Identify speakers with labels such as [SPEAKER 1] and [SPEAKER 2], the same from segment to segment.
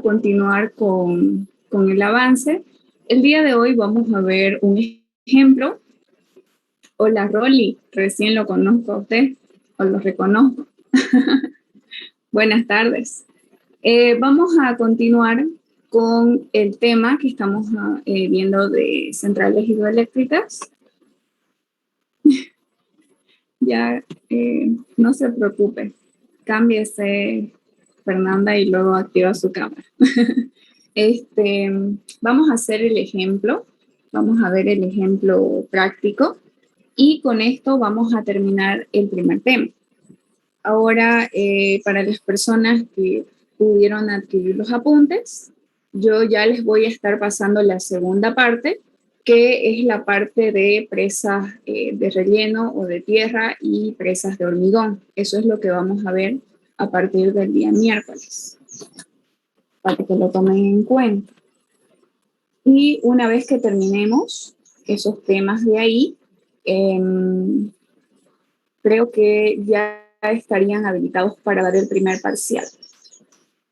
[SPEAKER 1] continuar con el avance. El día de hoy vamos a ver un ejemplo. Hola, Rolly, recién lo conozco a usted, o lo reconozco. Buenas tardes. Vamos a continuar con el tema que estamos viendo de centrales hidroeléctricas. Ya, no se preocupe, cámbiese, Fernanda, y luego activa su cámara. Vamos a hacer el ejemplo, vamos a ver el ejemplo práctico y con esto vamos a terminar el primer tema. Ahora, para las personas que pudieron adquirir los apuntes, yo ya les voy a estar pasando la segunda parte, que es la parte de presas de relleno o de tierra y presas de hormigón. Eso es lo que vamos a ver a partir del día miércoles, para que lo tomen en cuenta. Y una vez que terminemos esos temas de ahí, creo que ya estarían habilitados para dar el primer parcial,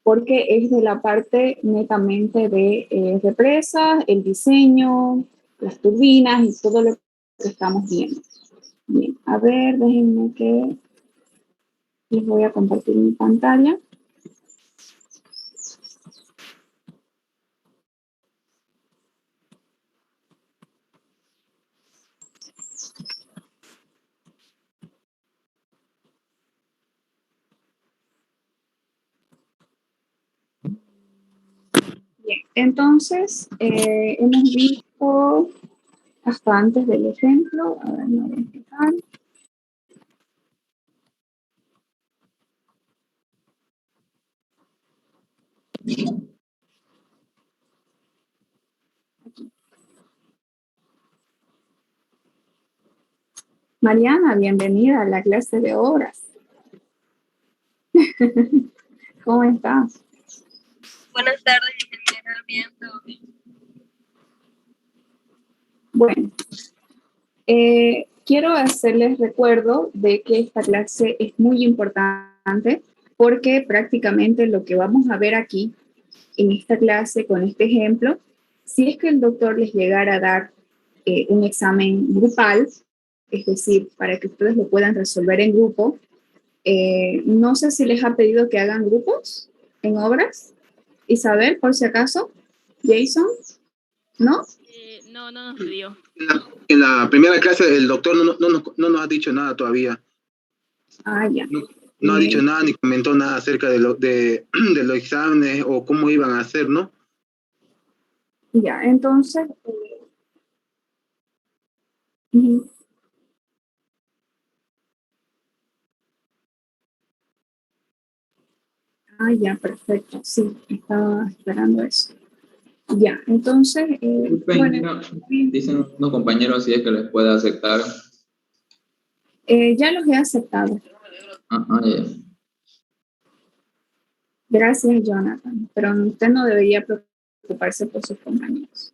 [SPEAKER 1] porque es de la parte netamente de represas, el diseño, las turbinas y todo lo que estamos viendo. Bien, a ver, déjenme que les voy a compartir mi pantalla. Bien, entonces hemos visto hasta antes del ejemplo. A ver, me voy a fijar. Mariana, bienvenida a la clase de obras. ¿Cómo estás?
[SPEAKER 2] Buenas tardes, ingeniera. Bien, todo bien.
[SPEAKER 1] Bueno, quiero hacerles recuerdo de que esta clase es muy importante porque prácticamente lo que vamos a ver aquí en esta clase con este ejemplo, si es que el doctor les llegara a dar un examen grupal, es decir, para que ustedes lo puedan resolver en grupo, no sé si les ha pedido que hagan grupos en obras. Isabel, por si acaso. Jason, ¿no?
[SPEAKER 3] No nos pidió.
[SPEAKER 4] En la primera clase el doctor no nos ha dicho nada todavía.
[SPEAKER 1] Ah, ya.
[SPEAKER 4] No ha dicho nada ni comentó nada acerca de los exámenes o cómo iban a hacer, ¿no?
[SPEAKER 1] Ya, entonces... Ah, ya, perfecto. Sí, estaba esperando eso. Ya, entonces...
[SPEAKER 5] bueno, dicen unos compañeros si es que les puede aceptar.
[SPEAKER 1] Ya los he aceptado.
[SPEAKER 5] Ya.
[SPEAKER 1] Gracias, Jonathan. Pero usted no debería preocuparse por sus compañeros.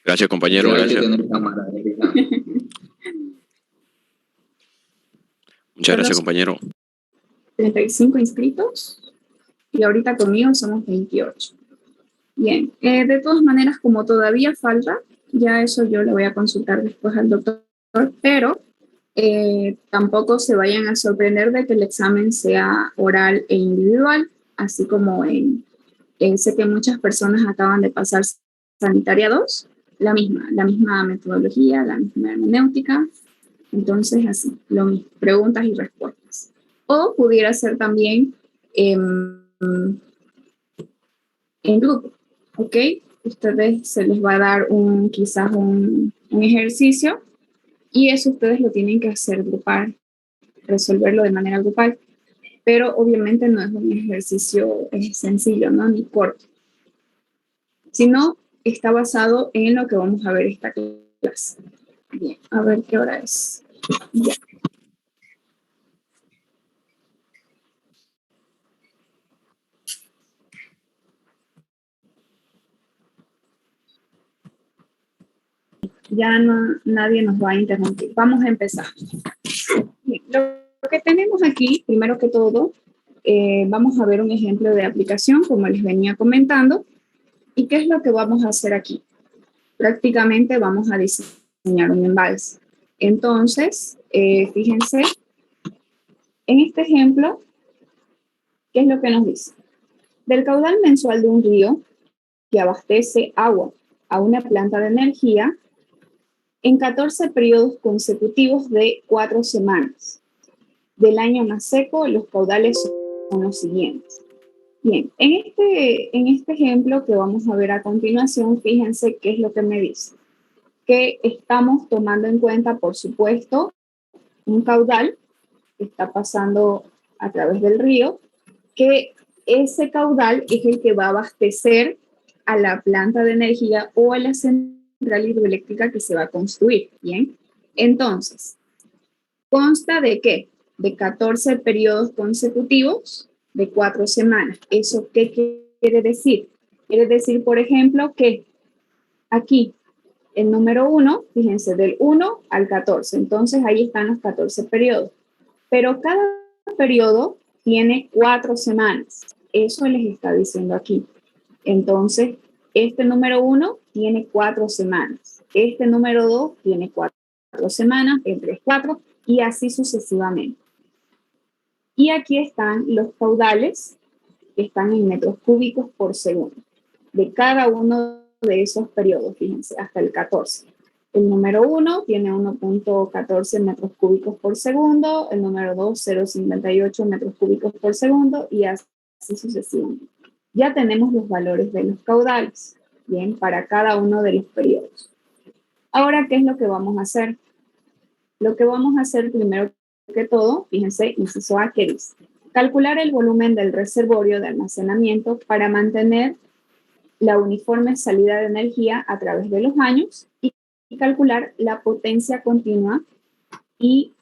[SPEAKER 6] Gracias, compañero. Gracias. Muchas gracias, compañero.
[SPEAKER 1] 35 inscritos y ahorita conmigo somos 28. Bien, de todas maneras, como todavía falta, ya eso yo le voy a consultar después al doctor, pero tampoco se vayan a sorprender de que el examen sea oral e individual, así como sé que muchas personas acaban de pasar sanitaria 2, la misma metodología, la misma hermenéutica, entonces así, lo mismo, preguntas y respuestas. O pudiera ser también en grupo, ¿ok? Ustedes se les va a dar quizás un ejercicio y eso ustedes lo tienen que hacer grupal, resolverlo de manera grupal, pero obviamente no es un ejercicio sencillo, ¿no? Ni corto, sino está basado en lo que vamos a ver esta clase. Bien, a ver qué hora es. Ya. Ya nadie nos va a interrumpir. Vamos a empezar. Bien, lo que tenemos aquí, primero que todo, vamos a ver un ejemplo de aplicación, como les venía comentando. ¿Y qué es lo que vamos a hacer aquí? Prácticamente vamos a diseñar un embalse. Entonces, fíjense, en este ejemplo, ¿qué es lo que nos dice? Del caudal mensual de un río que abastece agua a una planta de energía en 14 periodos consecutivos de 4 semanas. Del año más seco, los caudales son los siguientes. Bien, en este ejemplo que vamos a ver a continuación, fíjense qué es lo que me dice. Que estamos tomando en cuenta, por supuesto, un caudal que está pasando a través del río, que ese caudal es el que va a abastecer a la planta de energía o a la central hidroeléctrica que se va a construir. Bien, entonces, ¿consta de qué? De 14 periodos consecutivos de 4 semanas. ¿Eso qué quiere decir? Quiere decir, por ejemplo, que aquí el número 1, fíjense, del 1 al 14. Entonces, ahí están los 14 periodos. Pero cada periodo tiene 4 semanas. Eso les está diciendo aquí. Entonces, este número 1 tiene 4 semanas. Este número 2 tiene 4 semanas, entre 4 y así sucesivamente. Y aquí están los caudales que están en metros cúbicos por segundo de cada uno de esos periodos, fíjense, hasta el 14. El número 1 tiene 1.14 metros cúbicos por segundo, el número 2, 0.58 metros cúbicos por segundo y así sucesivamente. Ya tenemos los valores de los caudales, bien, para cada uno de los periodos. Ahora, ¿qué es lo que vamos a hacer? Lo que vamos a hacer primero que todo, fíjense, inciso A, ¿qué dice? Calcular el volumen del reservorio de almacenamiento para mantener la uniforme salida de energía a través de los años y calcular la potencia continua y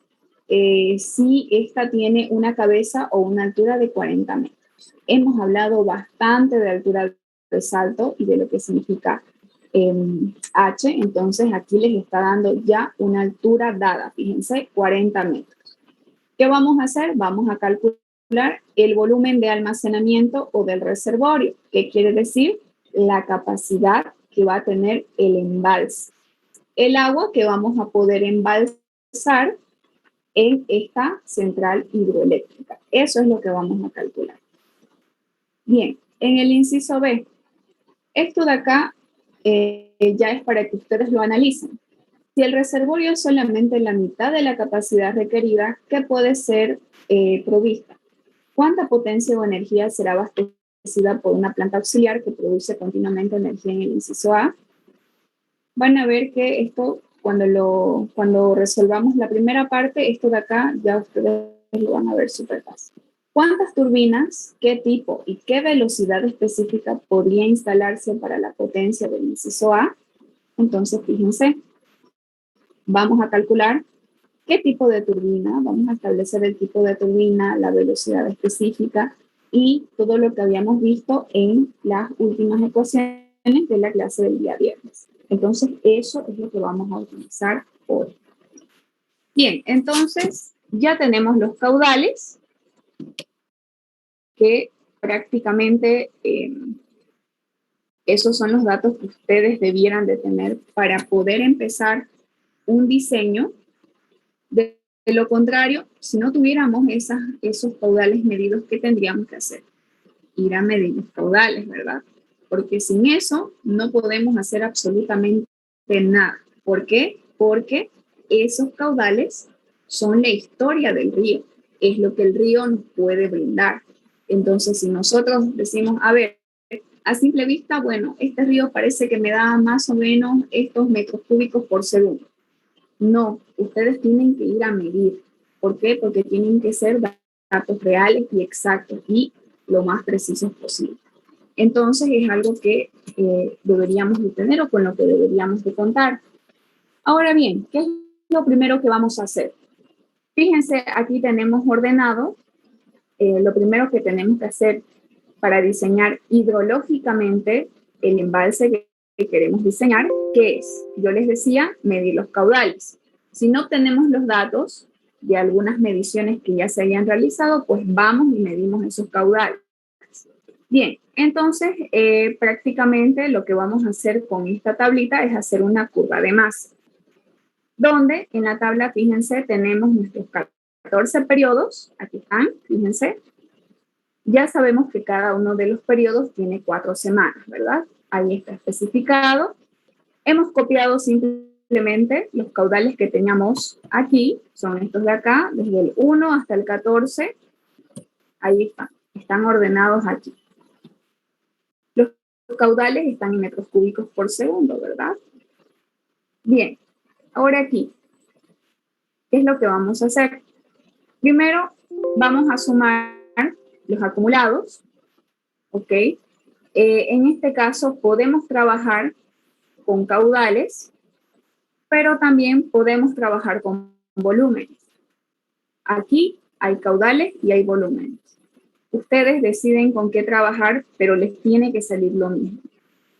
[SPEAKER 1] si esta tiene una cabeza o una altura de 40 metros. Hemos hablado bastante de altura de salto y de lo que significa H, entonces aquí les está dando ya una altura dada, fíjense, 40 metros. ¿Qué vamos a hacer? Vamos a calcular el volumen de almacenamiento o del reservorio. ¿Qué quiere decir? La capacidad que va a tener el embalse. El agua que vamos a poder embalsar en esta central hidroeléctrica. Eso es lo que vamos a calcular. Bien, en el inciso B, esto de acá ya es para que ustedes lo analicen. Si el reservorio es solamente la mitad de la capacidad requerida, ¿qué puede ser provista? ¿Cuánta potencia o energía será abastecida por una planta auxiliar que produce continuamente energía en el inciso A? Van a ver que esto, cuando resolvamos la primera parte, esto de acá ya ustedes lo van a ver súper fácil. ¿Cuántas turbinas, qué tipo y qué velocidad específica podría instalarse para la potencia del inciso A? Entonces, fíjense, vamos a calcular qué tipo de turbina, vamos a establecer el tipo de turbina, la velocidad específica y todo lo que habíamos visto en las últimas ecuaciones de la clase del día viernes. Entonces, eso es lo que vamos a utilizar hoy. Bien, entonces ya tenemos los caudales que prácticamente esos son los datos que ustedes debieran de tener para poder empezar un diseño. De lo contrario, si no tuviéramos esos caudales medidos, ¿qué tendríamos que hacer? Ir a medir los caudales, ¿verdad? Porque sin eso no podemos hacer absolutamente nada. ¿Por qué? Porque esos caudales son la historia del río, es lo que el río nos puede brindar. Entonces, si nosotros decimos, a ver, a simple vista, bueno, este río parece que me da más o menos estos metros cúbicos por segundo. No, ustedes tienen que ir a medir. ¿Por qué? Porque tienen que ser datos reales y exactos y lo más precisos posible. Entonces es algo que deberíamos de tener o con lo que deberíamos de contar. Ahora bien, ¿qué es lo primero que vamos a hacer? Fíjense, aquí tenemos ordenado lo primero que tenemos que hacer para diseñar hidrológicamente el embalse que queremos diseñar, ¿qué es? Yo les decía, medir los caudales. Si no tenemos los datos, de algunas mediciones que ya se hayan realizado, pues vamos y medimos esos caudales. Bien, entonces prácticamente lo que vamos a hacer con esta tablita es hacer una curva de masa, donde en la tabla, fíjense, tenemos nuestros 14 periodos, aquí están, fíjense. Ya sabemos que cada uno de los periodos tiene 4 semanas, ¿verdad? Ahí está especificado. Hemos copiado simplemente los caudales que teníamos aquí, son estos de acá, desde el 1 hasta el 14. Ahí están ordenados aquí. Los caudales están en metros cúbicos por segundo, ¿verdad? Bien, ahora aquí, ¿qué es lo que vamos a hacer? Primero, vamos a sumar los acumulados, ¿ok? En este caso, podemos trabajar con caudales, pero también podemos trabajar con volúmenes. Aquí hay caudales y hay volúmenes. Ustedes deciden con qué trabajar, pero les tiene que salir lo mismo.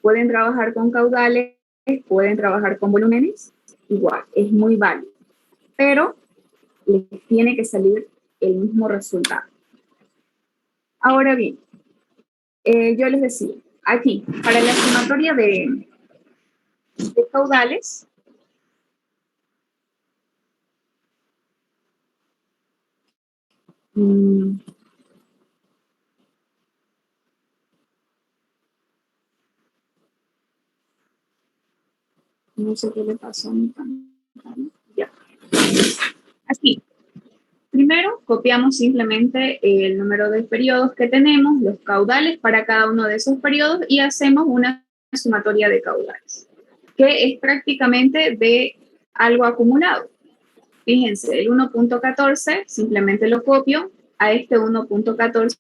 [SPEAKER 1] Pueden trabajar con caudales, pueden trabajar con volúmenes, igual, es muy válido. Pero les tiene que salir el mismo resultado. Ahora bien, yo les decía, aquí, para la sumatoria de caudales, no sé qué le pasó a mi pantalla. Ya. Así. Primero, copiamos simplemente el número de periodos que tenemos, los caudales para cada uno de esos periodos y hacemos una sumatoria de caudales, que es prácticamente de algo acumulado. Fíjense, el 1.14 simplemente lo copio, a este 1.14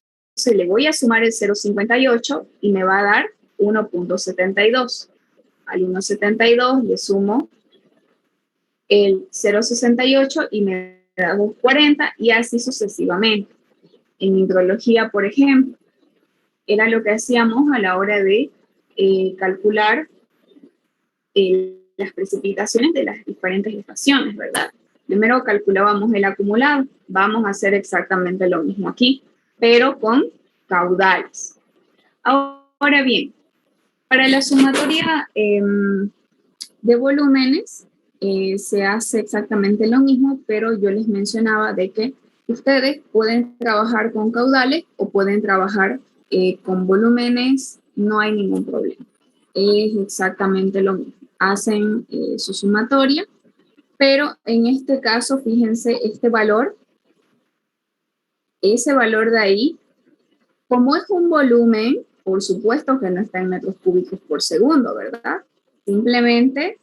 [SPEAKER 1] le voy a sumar el 0.58 y me va a dar 1.72. Al 1.72 le sumo el 0.68 y me da 2.40 y así sucesivamente. En hidrología, por ejemplo, era lo que hacíamos a la hora de calcular las precipitaciones de las diferentes estaciones, ¿verdad? Primero calculábamos el acumulado, vamos a hacer exactamente lo mismo aquí, pero con caudales. Ahora bien, para la sumatoria de volúmenes, se hace exactamente lo mismo, pero yo les mencionaba de que ustedes pueden trabajar con caudales o pueden trabajar con volúmenes, no hay ningún problema. Es exactamente lo mismo. Hacen su sumatoria, pero en este caso, fíjense, este valor, ese valor de ahí, como es un volumen, por supuesto que no está en metros cúbicos por segundo, ¿verdad? Simplemente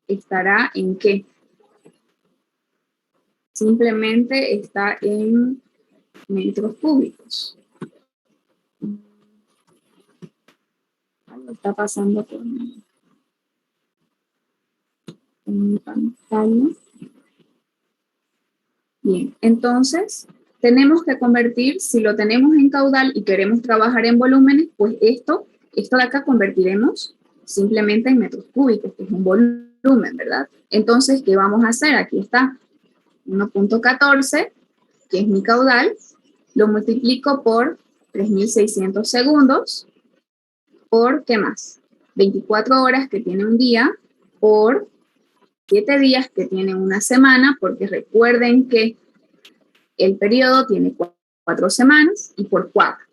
[SPEAKER 1] estará en ¿qué? Simplemente está en metros cúbicos. Algo está pasando con mi pantalla. Bien, entonces tenemos que convertir, si lo tenemos en caudal y queremos trabajar en volúmenes, pues esto de acá convertiremos simplemente en metros cúbicos, que es un volumen, ¿verdad? Entonces, ¿qué vamos a hacer? Aquí está 1.14, que es mi caudal, lo multiplico por 3.600 segundos, por, ¿qué más? 24 horas que tiene un día, por 7 días que tiene una semana, porque recuerden que el periodo tiene 4 semanas, y por 4,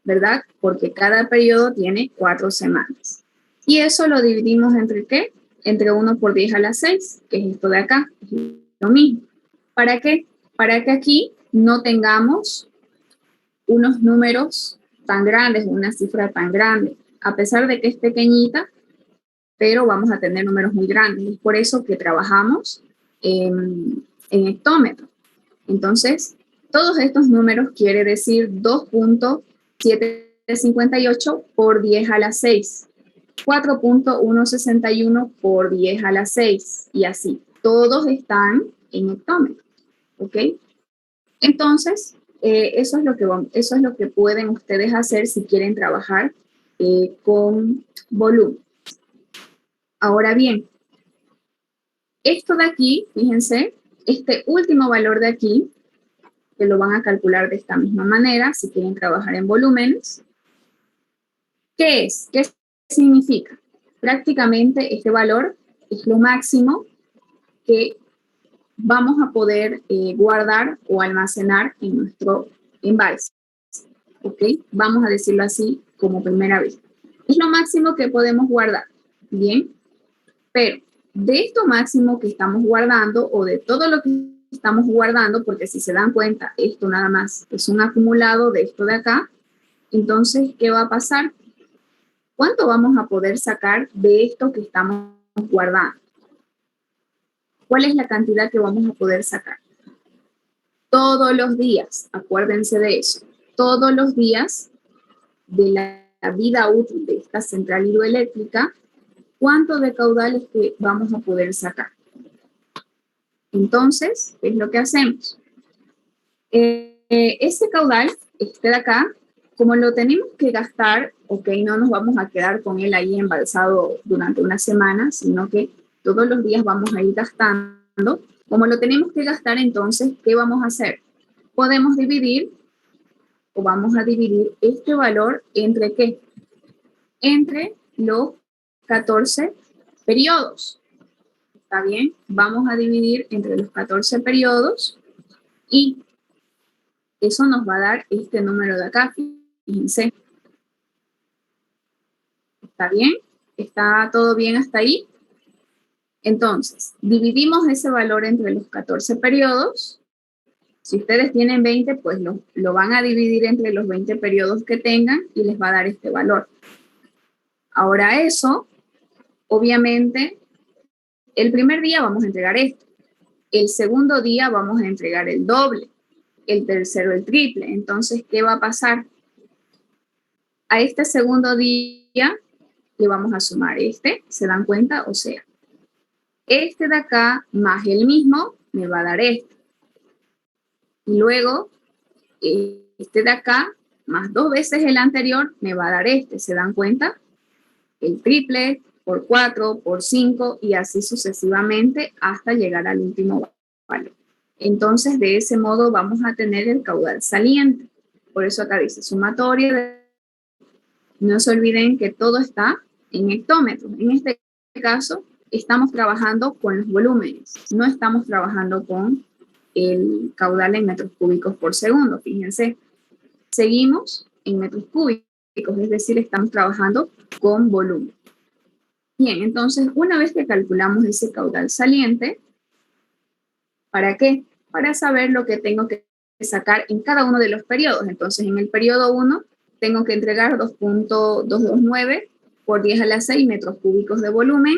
[SPEAKER 1] ¿verdad? Porque cada periodo tiene 4 semanas. Y eso lo dividimos entre ¿qué? Entre 1 por 10 a la 6, que es esto de acá, es lo mismo. ¿Para qué? Para que aquí no tengamos unos números tan grandes, una cifra tan grande, a pesar de que es pequeñita, pero vamos a tener números muy grandes. Es por eso que trabajamos en hectómetro. Entonces, todos estos números quiere decir 2.758 por 10 a la 6, 4.161 por 10 a la 6, y así. Todos están en hectómetro, ¿ok? Entonces, eso es lo que pueden ustedes hacer si quieren trabajar con volumen. Ahora bien, esto de aquí, fíjense, este último valor de aquí, que lo van a calcular de esta misma manera, si quieren trabajar en volúmenes. ¿Qué es? ¿Qué significa? Prácticamente este valor es lo máximo que vamos a poder guardar o almacenar en nuestro embalse. ¿Ok? Vamos a decirlo así como primera vez. Es lo máximo que podemos guardar. Bien. Pero de esto máximo que estamos guardando o de todo lo que estamos guardando, porque si se dan cuenta, esto nada más es un acumulado de esto de acá, entonces, ¿qué va a pasar? ¿Cuánto vamos a poder sacar de esto que estamos guardando? ¿Cuál es la cantidad que vamos a poder sacar? Todos los días, acuérdense de eso, todos los días de la vida útil de esta central hidroeléctrica, ¿cuánto de caudal es que vamos a poder sacar? Entonces, ¿qué es lo que hacemos? Ese caudal, este de acá, como lo tenemos que gastar, ok, no nos vamos a quedar con él ahí embalsado durante una semana, sino que todos los días vamos a ir gastando. Como lo tenemos que gastar, entonces, ¿qué vamos a hacer? Podemos dividir, o vamos a dividir este valor entre ¿qué? Entre los 14 periodos. ¿Está bien? Vamos a dividir entre los 14 periodos y eso nos va a dar este número de acá. Fíjense. ¿Está bien? ¿Está todo bien hasta ahí? Entonces, dividimos ese valor entre los 14 periodos. Si ustedes tienen 20, pues lo van a dividir entre los 20 periodos que tengan y les va a dar este valor. Ahora eso, obviamente, el primer día vamos a entregar esto. El segundo día vamos a entregar el doble. El tercero el triple. Entonces, ¿qué va a pasar? A este segundo día le vamos a sumar este, ¿se dan cuenta? O sea, este de acá más el mismo me va a dar este. Y luego, este de acá más 2 veces el anterior me va a dar este, ¿se dan cuenta? El triple por 4, por 5 y así sucesivamente hasta llegar al último valor. Entonces, de ese modo vamos a tener el caudal saliente. Por eso acá dice sumatoria. No se olviden que todo está en hectómetros. En este caso, estamos trabajando con los volúmenes. No estamos trabajando con el caudal en metros cúbicos por segundo. Fíjense, seguimos en metros cúbicos, es decir, estamos trabajando con volumen. Bien, entonces, una vez que calculamos ese caudal saliente, ¿para qué? Para saber lo que tengo que sacar en cada uno de los periodos. Entonces, en el periodo 1, tengo que entregar 2.229 por 10 a la 6 metros cúbicos de volumen.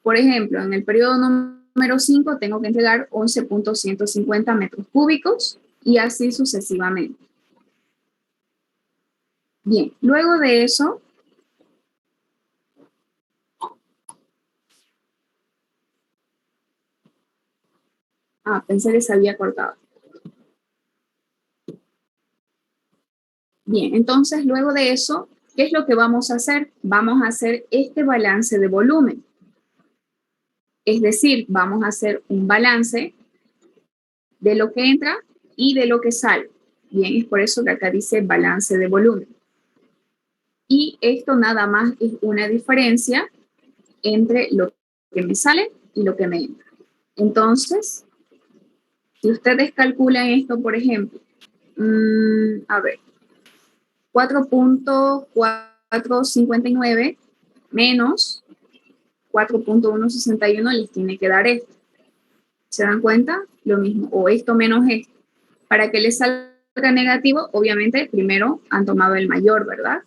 [SPEAKER 1] Por ejemplo, en el periodo número 5, tengo que entregar 11.150 metros cúbicos y así sucesivamente. Bien, luego de eso, pensé que se había cortado. Bien, entonces luego de eso, ¿qué es lo que vamos a hacer? Vamos a hacer este balance de volumen. Es decir, vamos a hacer un balance de lo que entra y de lo que sale. Bien, es por eso que acá dice balance de volumen. Y esto nada más es una diferencia entre lo que me sale y lo que me entra. Entonces, si ustedes calculan esto, por ejemplo, a ver, 4.459 menos 4.161 les tiene que dar esto. ¿Se dan cuenta? Lo mismo, o esto menos esto. Para que les salga negativo, obviamente, primero han tomado el mayor, ¿verdad?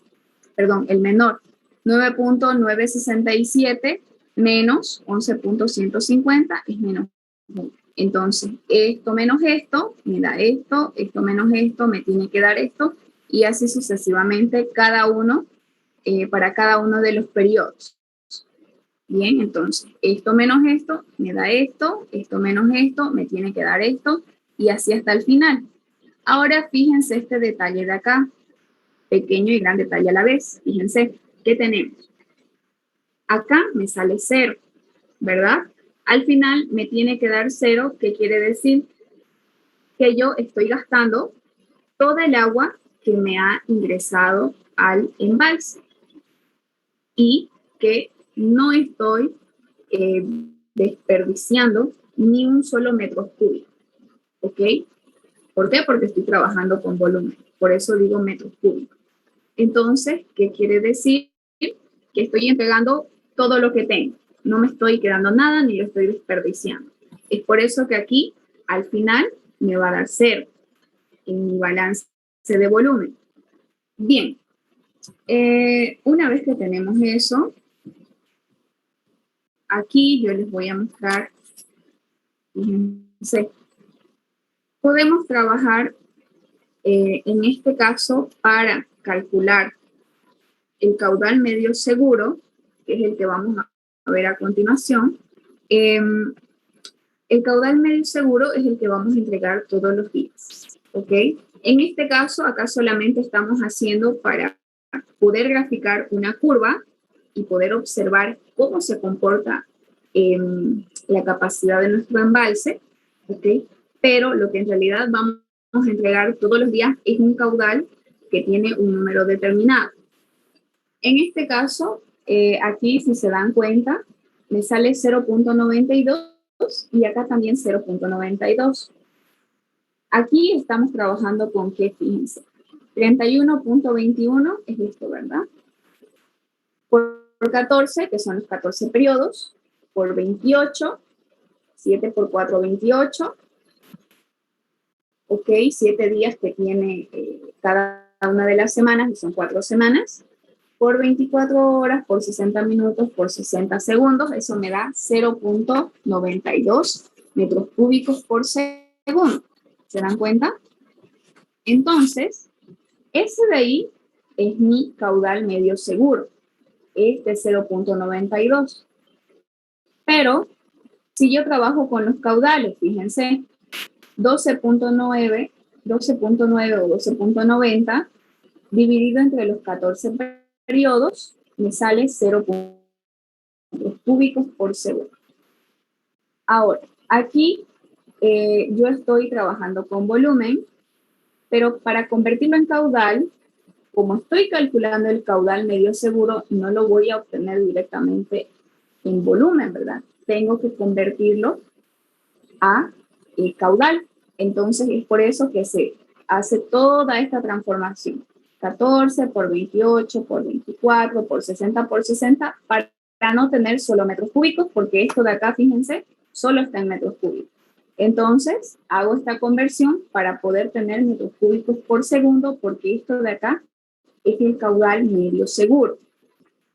[SPEAKER 1] Perdón, el menor. 9.967 menos 11.150 es menos 1. Entonces, esto menos esto me da esto, esto menos esto me tiene que dar esto, y así sucesivamente cada uno, para cada uno de los periodos. Bien, entonces, esto menos esto me da esto menos esto me tiene que dar esto, y así hasta el final. Ahora, fíjense este detalle de acá, pequeño y gran detalle a la vez. Fíjense, ¿qué tenemos? Acá me sale 0, ¿verdad? Al final me tiene que dar 0, que quiere decir que yo estoy gastando toda el agua que me ha ingresado al embalse y que no estoy desperdiciando ni un solo metro cúbico, ¿ok? ¿Por qué? Porque estoy trabajando con volumen, por eso digo metros cúbicos. Entonces, ¿qué quiere decir? Que estoy entregando todo lo que tengo, no me estoy quedando nada ni lo estoy desperdiciando. Es por eso que aquí, al final, me va a dar 0 en mi balance de volumen. Bien, una vez que tenemos eso, aquí yo les voy a mostrar, fíjense, podemos trabajar en este caso para calcular el caudal medio seguro, que es el que vamos a ver a continuación. El caudal medio seguro es el que vamos a entregar todos los días, ¿ok? En este caso, acá solamente estamos haciendo para poder graficar una curva y poder observar cómo se comporta la capacidad de nuestro embalse, ¿ok? Pero lo que en realidad vamos a entregar todos los días es un caudal que tiene un número determinado. En este caso, aquí si se dan cuenta, me sale 0.92 y acá también 0.92. Aquí estamos trabajando con qué, fíjense. 31.21 es esto, ¿verdad? Por 14, que son los 14 periodos, por 28, 7 por 4, 28. Ok, 7 días que tiene cada una de las semanas, que son 4 semanas, por 24 horas, por 60 minutos, por 60 segundos, eso me da 0.92 metros cúbicos por segundo. ¿Se dan cuenta? Entonces, ese de ahí es mi caudal medio seguro, este 0.92. Pero, si yo trabajo con los caudales, fíjense, 12.9 o 12.90 dividido entre los 14 periodos, me sale 0.2 cúbicos por segundo. Ahora, aquí yo estoy trabajando con volumen, pero para convertirlo en caudal, como estoy calculando el caudal medio seguro, no lo voy a obtener directamente en volumen, ¿verdad? Tengo que convertirlo a caudal. Entonces, es por eso que se hace toda esta transformación. 14 por 28, por 24, por 60, por 60, para no tener solo metros cúbicos, porque esto de acá, fíjense, solo está en metros cúbicos. Entonces, hago esta conversión para poder tener metros cúbicos por segundo, porque esto de acá es el caudal medio seguro.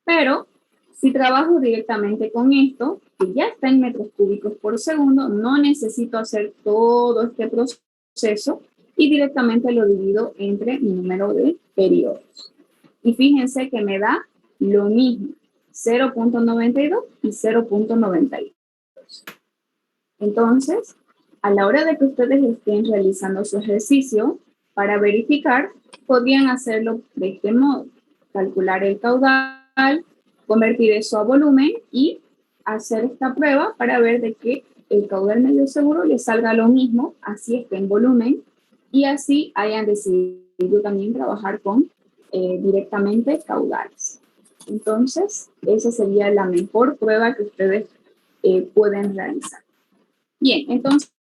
[SPEAKER 1] Pero, si trabajo directamente con esto, que ya está en metros cúbicos por segundo, no necesito hacer todo este proceso y directamente lo divido entre mi número de periodos. Y fíjense que me da lo mismo, 0.92 y 0.92. Entonces, a la hora de que ustedes estén realizando su ejercicio, para verificar, podrían hacerlo de este modo. Calcular el caudal, convertir eso a volumen y hacer esta prueba para ver de que el caudal medio seguro les salga lo mismo, así esté en volumen, y así hayan decidido también trabajar con directamente caudales. Entonces, esa sería la mejor prueba que ustedes pueden realizar. Bien, entonces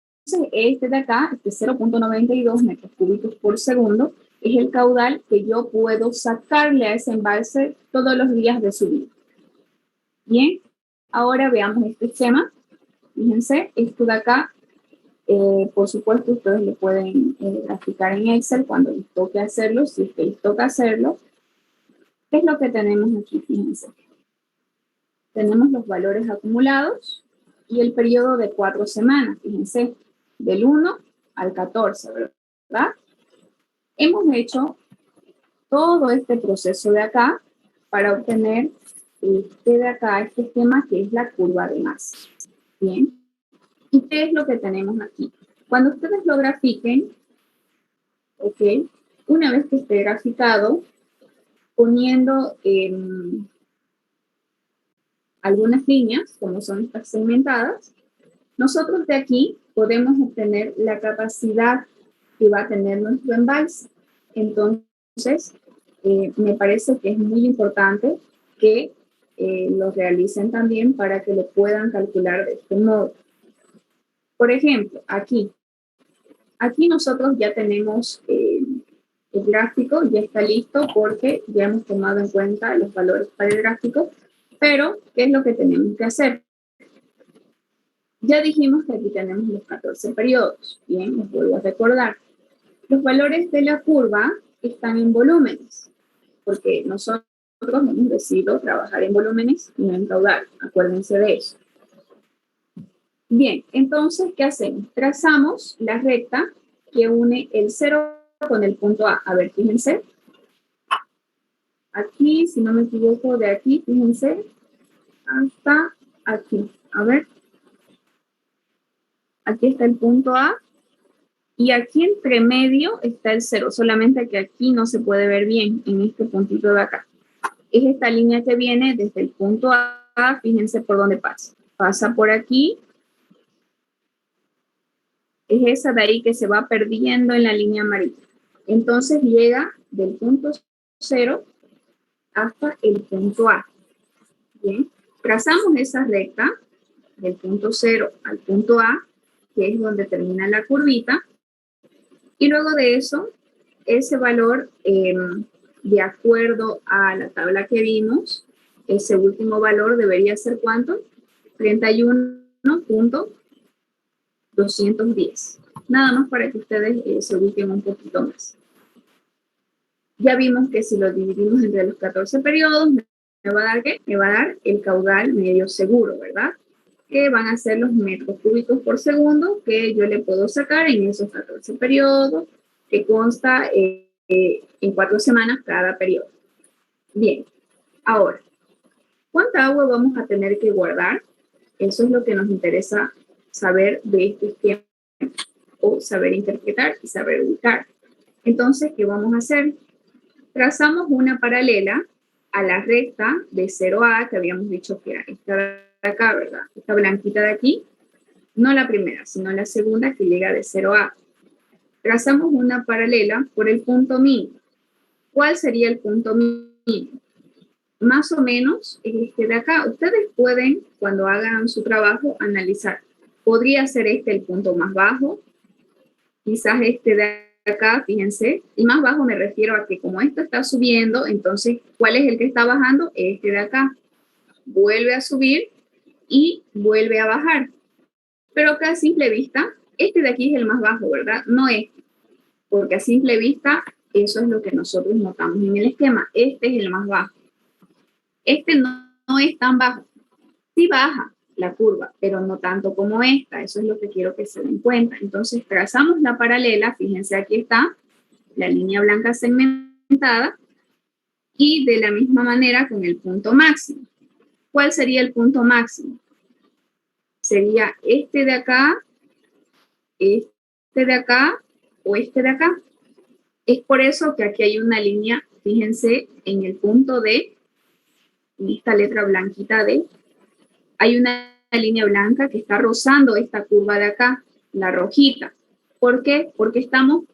[SPEAKER 1] este de acá, este 0.92 metros cúbicos por segundo, es el caudal que yo puedo sacarle a ese embalse todos los días de su vida. Bien, ahora veamos este esquema. Fíjense, esto de acá, por supuesto, ustedes lo pueden graficar en Excel cuando les toque hacerlo, si es que les toca hacerlo. ¿Qué es lo que tenemos aquí? Fíjense. Tenemos los valores acumulados y el periodo de 4 semanas. Fíjense, del 1 al 14, ¿verdad? Hemos hecho todo este proceso de acá para obtener este de acá, este esquema que es la curva de masa. Bien. ¿Y qué es lo que tenemos aquí? Cuando ustedes lo grafiquen, ¿ok? Una vez que esté graficado, poniendo algunas líneas, como son estas segmentadas, Nosotros de aquí podemos obtener la capacidad que va a tener nuestro embalse. Entonces, me parece que es muy importante que lo realicen también para que lo puedan calcular de este modo. Por ejemplo, aquí nosotros ya tenemos el gráfico, ya está listo porque ya hemos tomado en cuenta los valores para el gráfico, pero ¿qué es lo que tenemos que hacer? Ya dijimos que aquí tenemos los 14 periodos. Bien, les vuelvo a recordar. Los valores de la curva están en volúmenes, porque nosotros hemos decidido trabajar en volúmenes y no en caudal. Acuérdense de eso. Bien, entonces, ¿qué hacemos? Trazamos la recta que une el 0 con el punto A. A ver, fíjense. Aquí, si no me equivoco, de aquí, fíjense, hasta aquí. A ver. Aquí está el punto A. Y aquí entre medio está el 0. Solamente que aquí no se puede ver bien en este puntito de acá. Es esta línea que viene desde el punto A. Fíjense por dónde pasa. Pasa por aquí. Es esa de ahí que se va perdiendo en la línea amarilla. Entonces llega del punto 0 hasta el punto A. Bien, trazamos esa recta del punto 0 al punto A, que es donde termina la curvita, y luego de eso, ese valor, de acuerdo a la tabla que vimos, ese último valor debería ser ¿cuánto? 31.210. Nada más para que ustedes se ubiquen un poquito más. Ya vimos que si lo dividimos entre los 14 periodos, ¿me va a dar qué? Me va a dar el caudal medio seguro, ¿verdad? Que van a ser los metros cúbicos por segundo que yo le puedo sacar en esos 14 periodos, que consta en 4 semanas cada periodo. Bien, ahora, ¿cuánta agua vamos a tener que guardar? Eso es lo que nos interesa saber de este esquema, o saber interpretar y saber ubicar. Entonces, ¿qué vamos a hacer? Trazamos una paralela a la recta de 0A, que habíamos dicho que era esta de acá, ¿verdad? Esta blanquita de aquí, no la primera, sino la segunda que llega de 0A. Trazamos una paralela por el punto mínimo. ¿Cuál sería el punto mínimo? Más o menos es este de acá. Ustedes pueden, cuando hagan su trabajo, analizar. Podría ser este el punto más bajo, quizás este de acá, fíjense, y más bajo me refiero a que como esto está subiendo, entonces, ¿cuál es el que está bajando? Este de acá. Vuelve a subir y vuelve a bajar. Pero acá a simple vista, este de aquí es el más bajo, ¿verdad? No este, porque a simple vista, eso es lo que nosotros notamos en el esquema. Este es el más bajo. Este no es tan bajo. Sí baja la curva, pero no tanto como esta. Eso es lo que quiero que se den cuenta. Entonces, trazamos la paralela. Fíjense, aquí está la línea blanca segmentada. Y de la misma manera con el punto máximo. ¿Cuál sería el punto máximo? Sería este de acá, este de acá o este de acá. Es por eso que aquí hay una línea, fíjense, en el punto D, en esta letra blanquita D, hay una línea blanca que está rozando esta curva de acá, la rojita. ¿Por qué? Porque estamos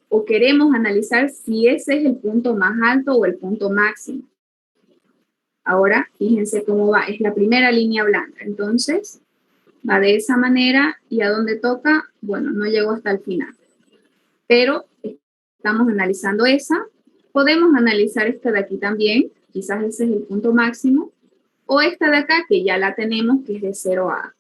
[SPEAKER 1] o queremos analizar si ese es el punto más alto o el punto máximo. Ahora, fíjense cómo va. Es la primera línea blanca. Entonces, va de esa manera y a donde toca, bueno, no llegó hasta el final. Pero estamos analizando esa. Podemos analizar esta de aquí también. Quizás ese es el punto máximo. O esta de acá, que ya la tenemos, que es de 0 a A.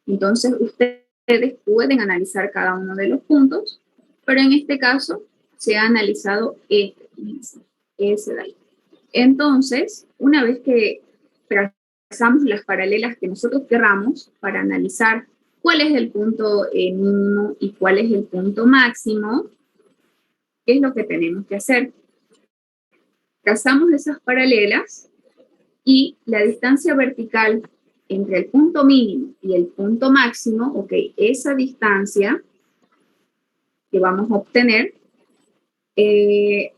[SPEAKER 1] Entonces, ustedes pueden analizar cada uno de los puntos, pero en este caso se ha analizado ese de ahí. Entonces, una vez que trazamos las paralelas que nosotros querramos para analizar cuál es el punto mínimo y cuál es el punto máximo, ¿qué es lo que tenemos que hacer? Trazamos esas paralelas y la distancia vertical entre el punto mínimo y el punto máximo, ok, esa distancia que vamos a obtener,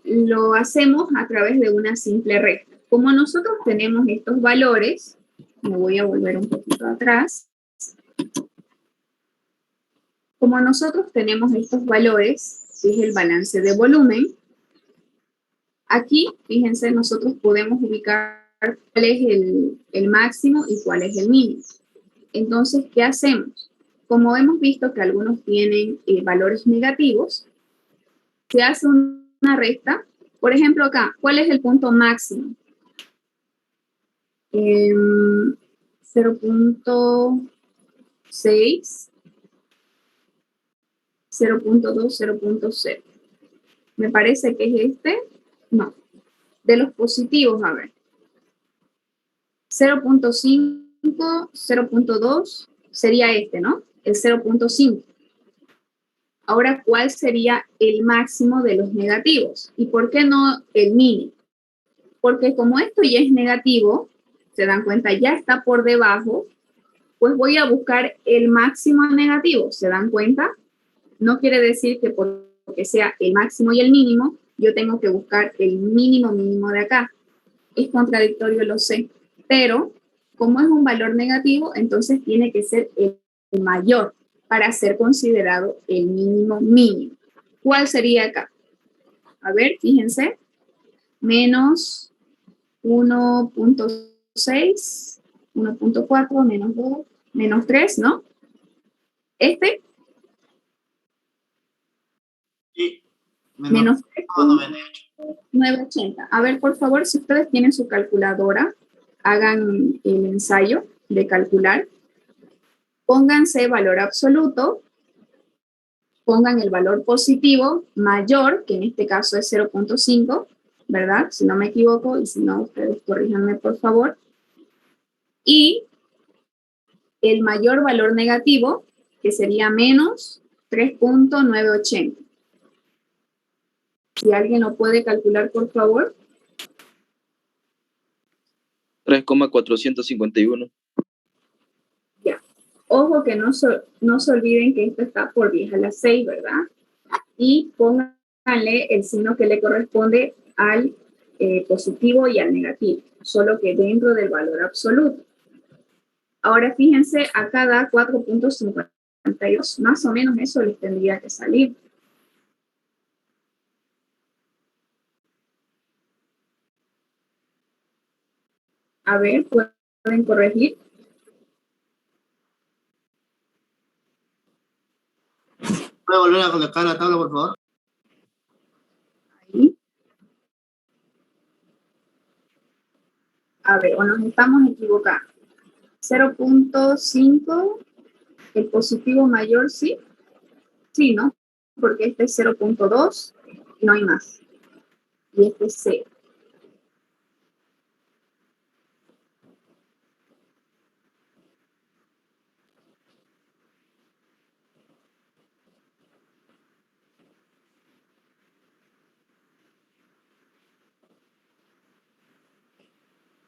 [SPEAKER 1] lo hacemos a través de una simple recta. Como nosotros tenemos estos valores, me voy a volver un poquito atrás. como nosotros tenemos estos valores, que es el balance de volumen, aquí, fíjense, nosotros podemos ubicar cuál es el máximo y cuál es el mínimo. Entonces, ¿qué hacemos? Como hemos visto que algunos tienen valores negativos, se hace una resta. Por ejemplo, acá, ¿cuál es el punto máximo? 0.6, 0.2, 0.0. Me parece que es este. No. De los positivos, a ver. 0.5, 0.2 sería este, ¿no? El 0.5. Ahora, ¿cuál sería el máximo de los negativos? ¿Y por qué no el mínimo? Porque como esto ya es negativo, se dan cuenta, ya está por debajo, pues voy a buscar el máximo negativo. ¿Se dan cuenta? No quiere decir que porque sea el máximo y el mínimo, yo tengo que buscar el mínimo de acá. Es contradictorio, lo sé, pero como es un valor negativo, entonces tiene que ser el mayor para ser considerado el mínimo. ¿Cuál sería acá? A ver, fíjense, menos 1.6, 1.4, menos 2, menos 3, ¿no? Este.
[SPEAKER 7] Sí.
[SPEAKER 1] Menos 3.980. A ver, por favor, si ustedes tienen su calculadora, hagan el ensayo de calcular. Pónganse valor absoluto, pongan el valor positivo mayor, que en este caso es 0.5, ¿verdad? Si no me equivoco, y si no, ustedes corríjanme, por favor. Y el mayor valor negativo, que sería menos 3.980. Si alguien lo puede calcular, por favor.
[SPEAKER 8] 3,451.
[SPEAKER 1] Ya. Ojo que no se olviden que esto está por 10 a la 6, ¿verdad? Y pónganle el signo que le corresponde al positivo y al negativo, solo que dentro del valor absoluto. Ahora fíjense, acá da 4.52, más o menos eso les tendría que salir. A ver, ¿pueden corregir?
[SPEAKER 7] ¿Puede volver a colocar la tabla, por favor?
[SPEAKER 1] Ahí. A ver, o nos estamos equivocando. 0.5, el positivo mayor, ¿sí? Sí, ¿no? Porque este es 0.2 y no hay más. Y este es 0.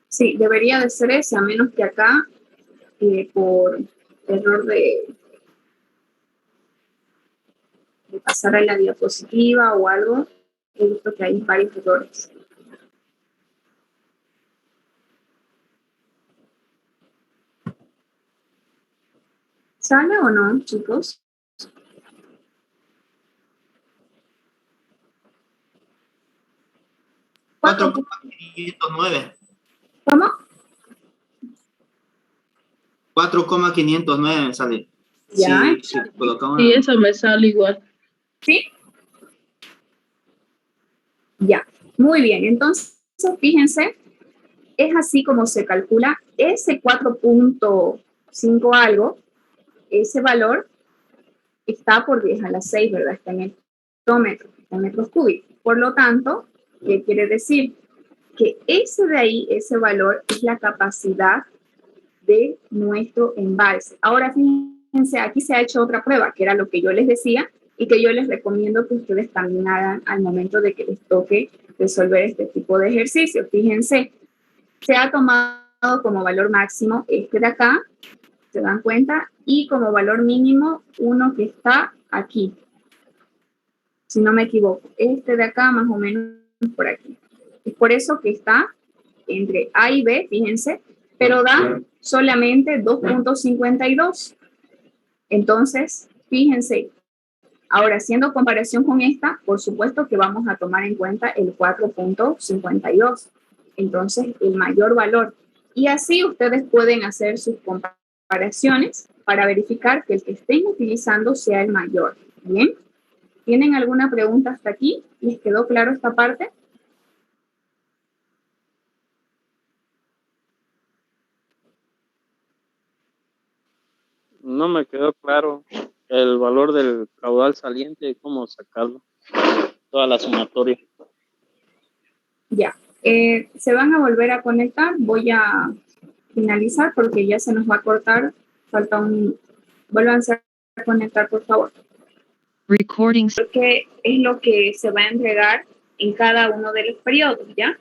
[SPEAKER 1] Sí, debería de ser ese, a menos que acá, por error de pasar a la diapositiva o algo, he visto que hay varios errores. ¿Sale o no, chicos?
[SPEAKER 7] $4,509.
[SPEAKER 1] ¿Cómo?
[SPEAKER 7] 4,509 me sale.
[SPEAKER 1] Ya.
[SPEAKER 7] Sí, colocamos.
[SPEAKER 3] Sí, eso me sale igual.
[SPEAKER 1] ¿Sí? Ya. Muy bien. Entonces, fíjense, es así como se calcula ese 4.5 algo, ese valor está por 10 a la 6, ¿verdad? Está en el hectómetro, está en metros cúbicos. Por lo tanto, ¿qué quiere decir? Que ese de ahí, ese valor, es la capacidad de nuestro embalse. Ahora, fíjense, aquí se ha hecho otra prueba, que era lo que yo les decía, y que yo les recomiendo que ustedes también hagan al momento de que les toque resolver este tipo de ejercicios. Fíjense, se ha tomado como valor máximo este de acá, ¿se dan cuenta? Y como valor mínimo, uno que está aquí. Si no me equivoco, este de acá más o menos por aquí. Es por eso que está entre A y B, fíjense, pero da solamente 2.52. Entonces, fíjense, ahora haciendo comparación con esta, por supuesto que vamos a tomar en cuenta el 4.52, entonces el mayor valor. Y así ustedes pueden hacer sus comparaciones para verificar que el que estén utilizando sea el mayor. ¿Bien? ¿Tienen alguna pregunta hasta aquí? ¿Les quedó claro esta parte?
[SPEAKER 8] No me quedó claro el valor del caudal saliente y cómo sacarlo. Toda la sumatoria.
[SPEAKER 1] Ya. Se van a volver a conectar. Voy a finalizar porque ya se nos va a cortar. Falta un... Vuélvanse a conectar, por favor.
[SPEAKER 9] Recordings.
[SPEAKER 1] Porque es lo que se va a entregar en cada uno de los periodos, ¿ya?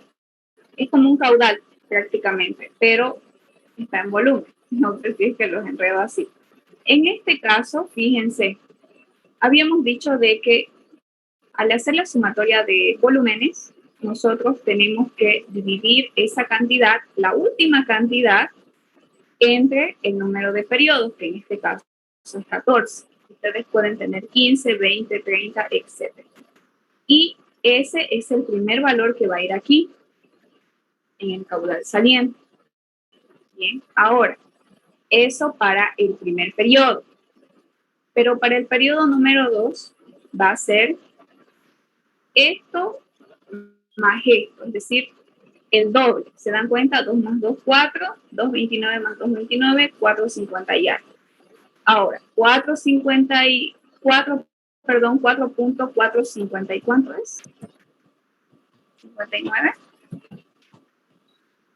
[SPEAKER 1] Es como un caudal prácticamente, pero está en volumen. No sé si es que los enredo así. En este caso, fíjense, habíamos dicho de que al hacer la sumatoria de volúmenes, nosotros tenemos que dividir esa cantidad, la última cantidad, entre el número de periodos, que en este caso son 14. Ustedes pueden tener 15, 20, 30, etc. Y ese es el primer valor que va a ir aquí, en el caudal saliente. Bien, ahora, eso para el primer periodo. Pero para el periodo número 2 va a ser esto más esto, es decir, el doble. ¿Se dan cuenta? 2 más 2, 4, 229 más 229, 450 y algo. Ahora, 4.450 y ¿cuánto es? 59.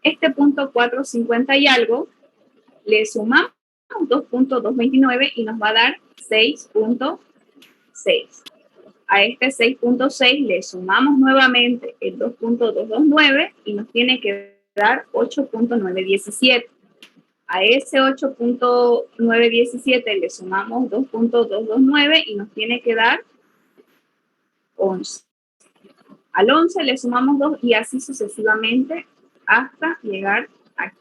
[SPEAKER 1] Este punto 450 y algo, le sumamos 2.229 y nos va a dar 6.6. A este 6.6 le sumamos nuevamente el 2.229 y nos tiene que dar 8.917. A ese 8.917 le sumamos 2.229 y nos tiene que dar 11. Al 11 le sumamos 2 y así sucesivamente hasta llegar aquí.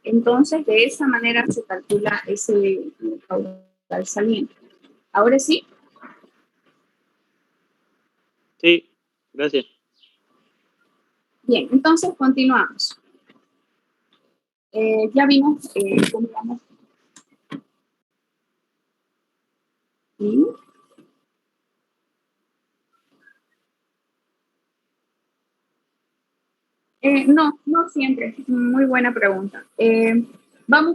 [SPEAKER 1] Entonces, de esa manera se calcula ese caudal saliente. Ahora sí.
[SPEAKER 8] Sí, gracias.
[SPEAKER 1] Bien, entonces continuamos. Ya vimos cómo vamos. ¿Sí? No siempre. Muy buena pregunta.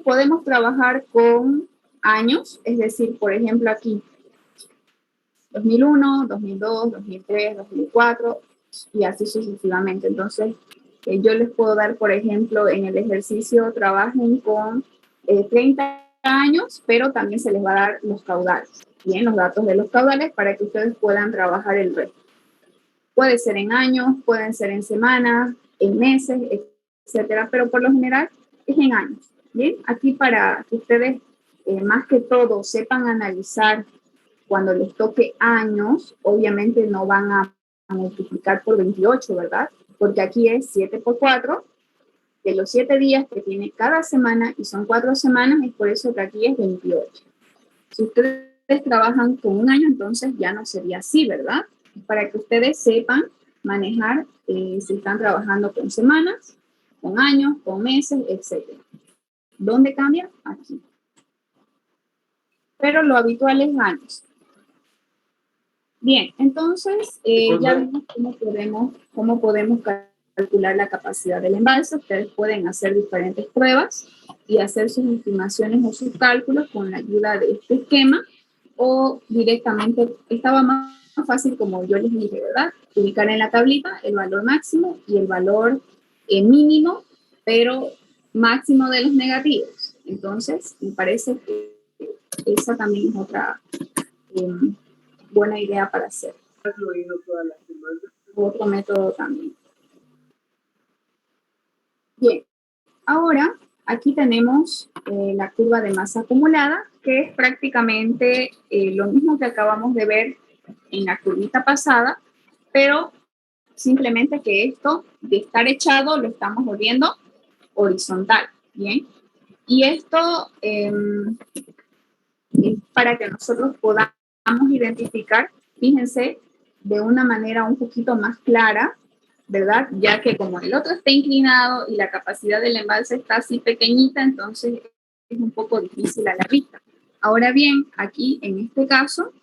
[SPEAKER 1] Podemos trabajar con años, es decir, por ejemplo aquí, 2001, 2002, 2003, 2004 y así sucesivamente. Entonces, yo les puedo dar, por ejemplo, en el ejercicio trabajen con 30 años, pero también se les va a dar los caudales, bien, los datos de los caudales para que ustedes puedan trabajar el resto. Puede ser en años, pueden ser en semanas, en meses, etcétera, pero por lo general es en años, bien. Aquí para que ustedes más que todo sepan analizar cuando les toque años, obviamente no van a multiplicar por 28, ¿verdad? Porque aquí es 7 por 4, de los 7 días que tiene cada semana, y son 4 semanas, es por eso que aquí es 28. Si ustedes trabajan con un año, entonces ya no sería así, ¿verdad? Para que ustedes sepan manejar si están trabajando con semanas, con años, con meses, etc. ¿Dónde cambia? Aquí. Pero lo habitual es años. Bien, entonces ya vimos cómo podemos calcular la capacidad del embalse. Ustedes pueden hacer diferentes pruebas y hacer sus estimaciones o sus cálculos con la ayuda de este esquema o directamente, estaba más fácil como yo les dije, ¿verdad? Ubicar en la tablita el valor máximo y el valor mínimo, pero máximo de los negativos. Entonces, me parece que esa también es otra buena idea para hacer. Otro método también. Bien, ahora aquí tenemos la curva de masa acumulada, que es prácticamente lo mismo que acabamos de ver en la curvita pasada, pero simplemente que esto de estar echado lo estamos volviendo horizontal, ¿bien? Y esto para que nosotros podamos identificar, fíjense, de una manera un poquito más clara, ¿verdad? Ya que como el otro está inclinado y la capacidad del embalse está así pequeñita, entonces es un poco difícil a la vista. Ahora bien, aquí en este caso,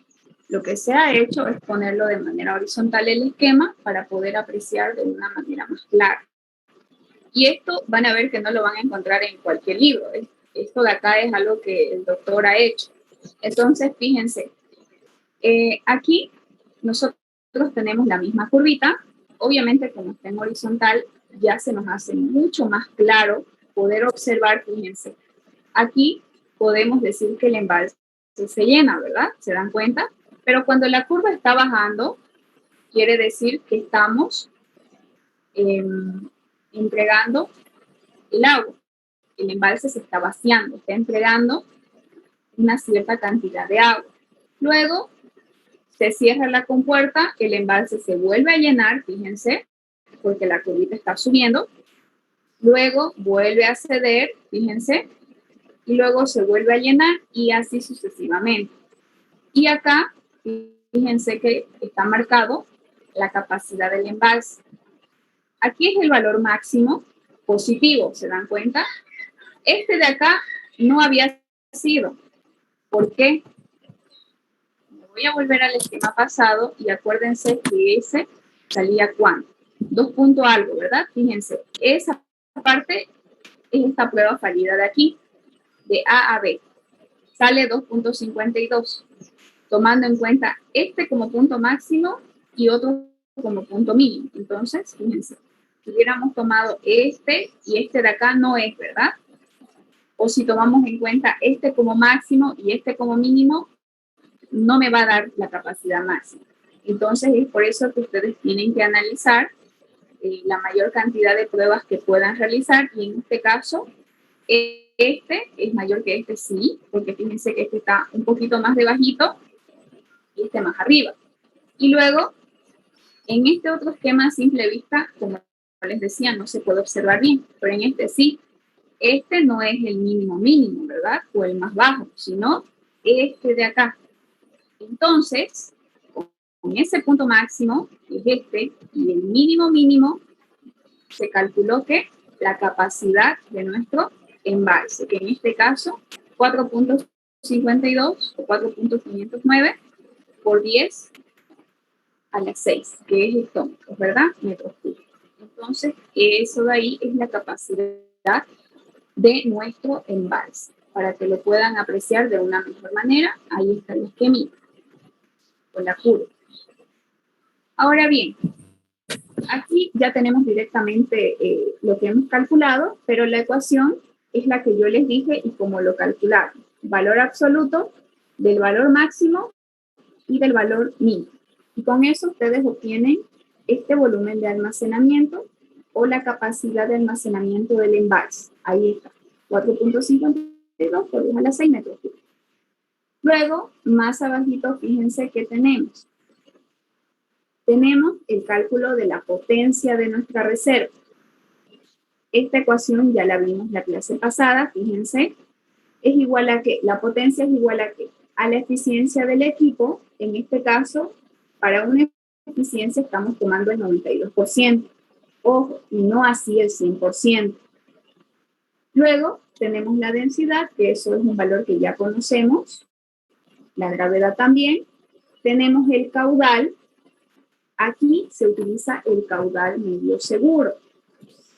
[SPEAKER 1] lo que se ha hecho es ponerlo de manera horizontal el esquema para poder apreciar de una manera más clara. Y esto van a ver que no lo van a encontrar en cualquier libro. Esto de acá es algo que el doctor ha hecho. Entonces, fíjense, aquí nosotros tenemos la misma curvita. Obviamente, como está en horizontal, ya se nos hace mucho más claro poder observar, fíjense. Aquí podemos decir que el embalse se llena, ¿verdad? ¿Se dan cuenta? Pero cuando la curva está bajando, quiere decir que estamos entregando el agua. El embalse se está vaciando, está entregando una cierta cantidad de agua. Luego se cierra la compuerta, el embalse se vuelve a llenar, fíjense, porque la curvita está subiendo. Luego vuelve a ceder, fíjense, y luego se vuelve a llenar y así sucesivamente. Y acá, fíjense que está marcado la capacidad del embalse. Aquí es el valor máximo positivo, ¿se dan cuenta? Este de acá no había sido. ¿Por qué? Me voy a volver al esquema pasado y acuérdense que ese salía ¿cuánto? 2 punto algo, ¿verdad? Fíjense, esa parte es esta prueba fallida de aquí, de A a B. Sale 2.52, tomando en cuenta este como punto máximo y otro como punto mínimo. Entonces, fíjense, si hubiéramos tomado este y este de acá no es, ¿verdad? O si tomamos en cuenta este como máximo y este como mínimo, no me va a dar la capacidad máxima. Entonces, es por eso que ustedes tienen que analizar la mayor cantidad de pruebas que puedan realizar y en este caso, este es mayor que este, sí, porque fíjense que este está un poquito más debajito y este más arriba. Y luego, en este otro esquema a simple vista, como les decía, no se puede observar bien, pero en este sí. Este no es el mínimo mínimo, ¿verdad? O el más bajo, sino este de acá. Entonces, con ese punto máximo, que es este, y el mínimo mínimo, se calculó que la capacidad de nuestro embalse, que en este caso 4.52 o 4.509 por 10 a la 6, que es hectómetros, ¿verdad? Metros cúbicos. Entonces, eso de ahí es la capacidad de nuestro embalse. Para que lo puedan apreciar de una mejor manera, ahí está el esquemita, con la curva. Ahora bien, aquí ya tenemos directamente lo que hemos calculado, pero la ecuación es la que yo les dije y cómo lo calcularon. Valor absoluto del valor máximo y del valor mínimo. Y con eso ustedes obtienen este volumen de almacenamiento o la capacidad de almacenamiento del embalse. Ahí está, 4.52 por 10 a la 6 metros cúbicos. Luego, más abajito, fíjense que tenemos. Tenemos el cálculo de la potencia de nuestra reserva. Esta ecuación ya la vimos la clase pasada, fíjense, es igual a que, la potencia es igual a que, a la eficiencia del equipo, en este caso, para una eficiencia estamos tomando el 92%. Ojo, y no así el 100%. Luego tenemos la densidad, que eso es un valor que ya conocemos, la gravedad también. Tenemos el caudal. Aquí se utiliza el caudal medio seguro.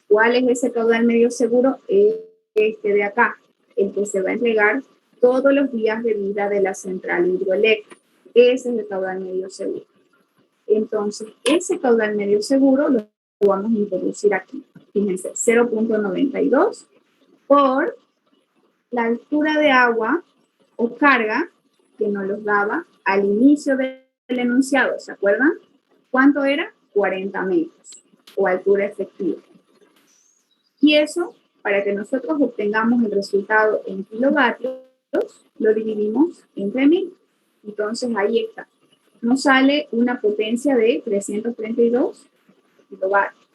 [SPEAKER 1] ¿Cuál es ese caudal medio seguro? Este de acá, el que se va a entregar todos los días de vida de la central hidroeléctrica. Ese es el caudal medio seguro. Entonces, ese caudal medio seguro lo vamos a introducir aquí. Fíjense, 0.92 por la altura de agua o carga que nos los daba al inicio del enunciado. ¿Se acuerdan? ¿Cuánto era? 40 metros o altura efectiva. Y eso, para que nosotros obtengamos el resultado en kilovatios, lo dividimos entre 1000. Entonces, ahí está. Nos sale una potencia de 332 kilovatios.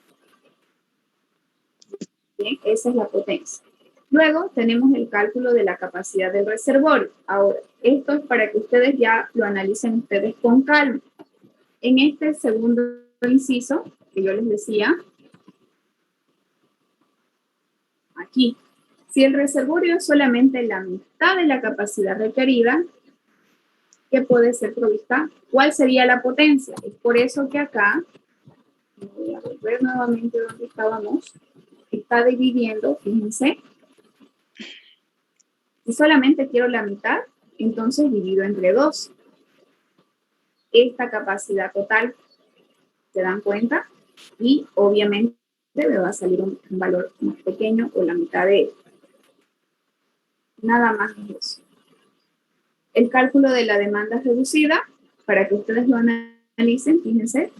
[SPEAKER 1] Bien, esa es la potencia. Luego tenemos el cálculo de la capacidad del reservorio. Ahora, esto es para que ustedes ya lo analicen ustedes con calma. En este segundo inciso, que yo les decía, aquí, si el reservorio es solamente la mitad de la capacidad requerida, que puede ser provista, ¿cuál sería la potencia? Es por eso que acá, voy a volver nuevamente donde estábamos, está dividiendo, fíjense, si solamente quiero la mitad, entonces divido entre 2. Esta capacidad total, ¿se dan cuenta? Y obviamente me va a salir un valor más pequeño o la mitad de él. Nada más es eso. El cálculo de la demanda reducida, para que ustedes lo analicen, fíjense,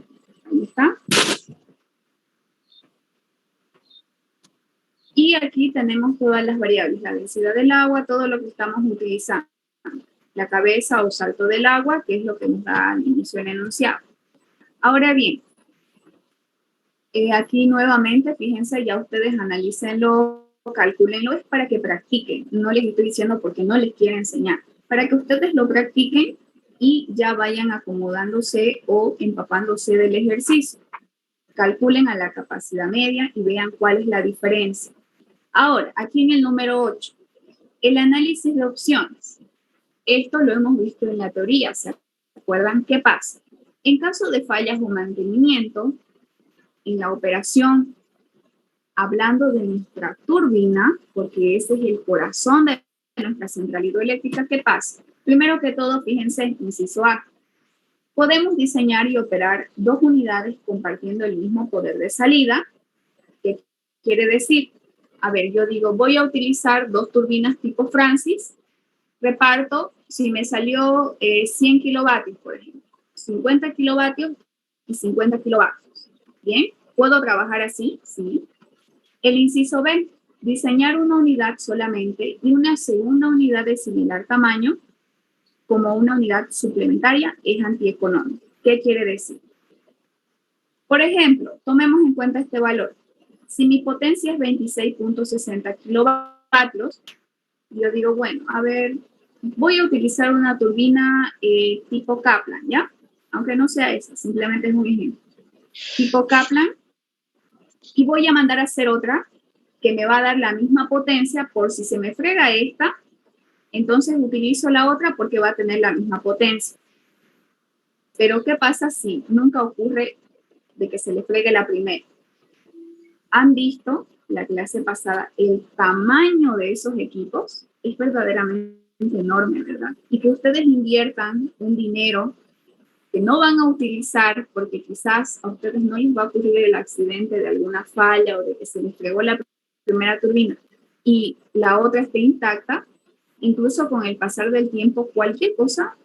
[SPEAKER 1] ahí está. Y aquí tenemos todas las variables, la densidad del agua, todo lo que estamos utilizando. La cabeza o salto del agua, que es lo que nos da al inicio del enunciado. Ahora bien, aquí nuevamente, fíjense, ya ustedes analícenlo, calcúlenlo, es para que practiquen. No les estoy diciendo porque no les quiero enseñar. Para que ustedes lo practiquen y ya vayan acomodándose o empapándose del ejercicio. Calculen a la capacidad media y vean cuál es la diferencia. Ahora, aquí en el número 8, el análisis de opciones. Esto lo hemos visto en la teoría, ¿se acuerdan qué pasa? En caso de fallas o mantenimiento, en la operación, hablando de nuestra turbina, porque ese es el corazón de nuestra central hidroeléctrica, ¿qué pasa? Primero que todo, fíjense, inciso A, podemos diseñar y operar 2 unidades compartiendo el mismo poder de salida. ¿Qué quiere decir? A ver, yo digo, voy a utilizar 2 turbinas tipo Francis, reparto, si me salió 100 kilovatios, por ejemplo, 50 kilovatios y 50 kilovatios. ¿Bien? ¿Puedo trabajar así? Sí. El inciso B, diseñar una unidad solamente y una segunda unidad de similar tamaño como una unidad suplementaria es antieconómico. ¿Qué quiere decir? Por ejemplo, tomemos en cuenta este valor. Si mi potencia es 26.60 kilovatios, yo digo, bueno, a ver, voy a utilizar una turbina tipo Kaplan, ¿ya? Aunque no sea esa, simplemente es un ejemplo. Tipo Kaplan, y voy a mandar a hacer otra que me va a dar la misma potencia por si se me frega esta, entonces utilizo la otra porque va a tener la misma potencia. Pero ¿qué pasa si nunca ocurre de que se le fregue la primera? Han visto la clase pasada, el tamaño de esos equipos es verdaderamente enorme, ¿verdad? Y que ustedes inviertan un dinero que no van a utilizar porque quizás a ustedes no les va a ocurrir el accidente de alguna falla o de que se les fregó la primera turbina y la otra esté intacta, incluso con el pasar del tiempo cualquier cosa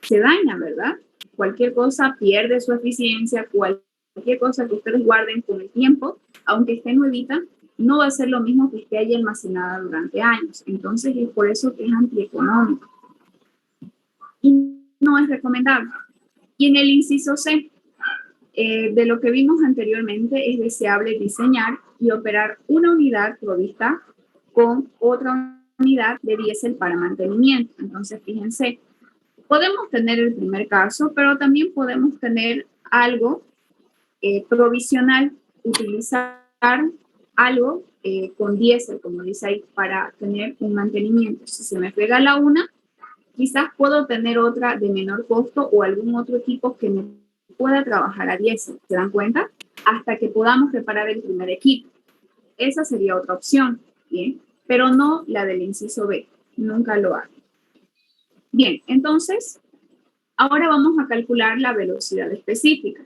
[SPEAKER 1] se daña, ¿verdad? Cualquier cosa pierde su eficiencia, cualquier cosa que ustedes guarden con el tiempo, aunque esté nuevita, no va a ser lo mismo que esté ahí almacenada durante años. Entonces es por eso que es antieconómico y no es recomendable. Y en el inciso C, de lo que vimos anteriormente, es deseable diseñar y operar una unidad provista con otra unidad de diésel para mantenimiento. Entonces, fíjense, podemos tener el primer caso, pero también podemos tener algo provisional, utilizar algo con diésel, como dice ahí, para tener un mantenimiento. Si se me pega la una, quizás puedo tener otra de menor costo o algún otro equipo que me pueda trabajar a diésel. ¿Se dan cuenta? Hasta que podamos reparar el primer equipo. Esa sería otra opción, ¿bien? Pero no la del inciso B. Nunca lo hago. Bien, entonces, ahora vamos a calcular la velocidad específica.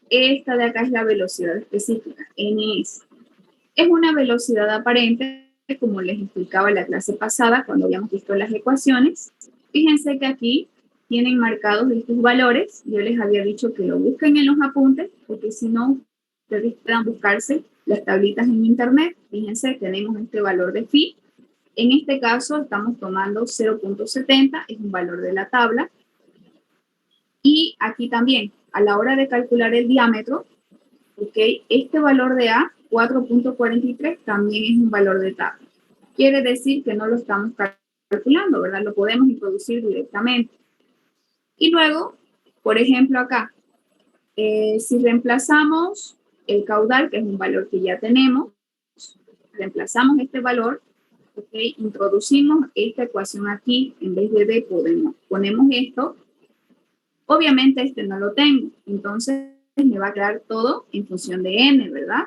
[SPEAKER 1] Esta de acá es la velocidad específica, NS. Es una velocidad aparente, como les explicaba en la clase pasada cuando habíamos visto las ecuaciones. Fíjense que aquí tienen marcados estos valores. Yo les había dicho que lo busquen en los apuntes, porque si no, ustedes puedan buscarse las tablitas en internet. Fíjense, tenemos este valor de phi. En este caso, estamos tomando 0.70, es un valor de la tabla. Y aquí también, a la hora de calcular el diámetro, ¿ok? Este valor de A, 4.43, también es un valor de tabla. quiere decir que no lo estamos calculando, ¿verdad? Lo podemos introducir directamente. Y luego, por ejemplo, acá, si reemplazamos el caudal, que es un valor que ya tenemos, reemplazamos este valor, ¿okay? Introducimos esta ecuación aquí, en vez de D ponemos esto. Obviamente este no lo tengo, entonces me va a quedar todo en función de n, ¿verdad?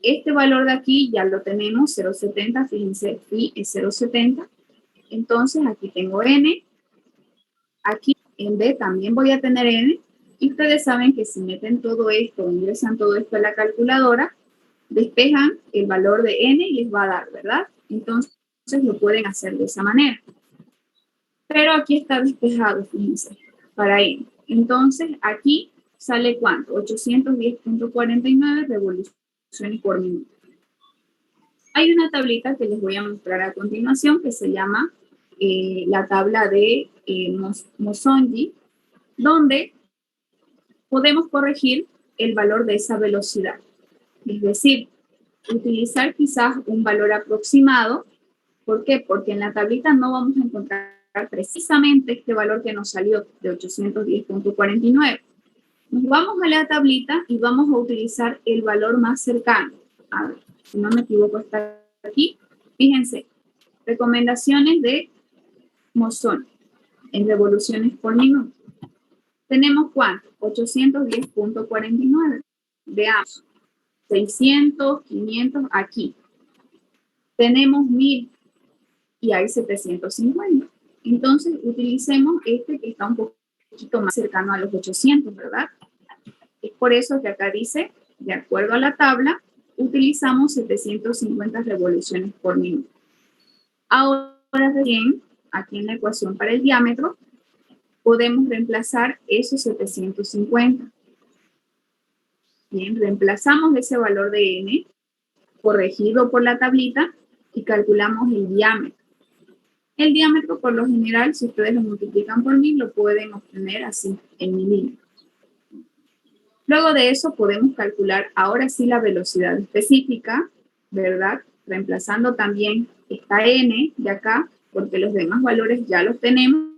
[SPEAKER 1] Este valor de aquí ya lo tenemos, 0,70, fíjense, phi es 0,70. Entonces aquí tengo n, aquí en B también voy a tener n, y ustedes saben que si meten todo esto, ingresan todo esto a la calculadora, despejan el valor de n y les va a dar, ¿verdad? Entonces lo pueden hacer de esa manera. Pero aquí está despejado, fíjense, para n. Entonces aquí sale ¿cuánto? 810.49 revoluciones por minuto. Hay una tablita que les voy a mostrar a continuación que se llama la tabla de Mosonji, donde podemos corregir el valor de esa velocidad. Es decir, utilizar quizás un valor aproximado. ¿Por qué? Porque en la tablita no vamos a encontrar precisamente este valor que nos salió de 810.49. Nos vamos a la tablita y vamos a utilizar el valor más cercano. A ver, si no me equivoco, está aquí. Fíjense, recomendaciones de Mosón en revoluciones por minuto. ¿Tenemos cuánto? 810.49. Veamos. 600, 500, aquí. Tenemos 1000 y hay 750. Entonces, utilicemos este que está un poquito más cercano a los 800, ¿verdad? Es por eso que acá dice, de acuerdo a la tabla, utilizamos 750 revoluciones por minuto. Ahora bien, aquí en la ecuación para el diámetro, podemos reemplazar esos 750. Bien, reemplazamos ese valor de n, corregido por la tablita, y calculamos el diámetro. El diámetro, por lo general, si ustedes lo multiplican por 1000, lo pueden obtener así, en milímetros. Luego de eso, podemos calcular ahora sí la velocidad específica, ¿verdad? Reemplazando también esta n de acá, porque los demás valores ya los tenemos,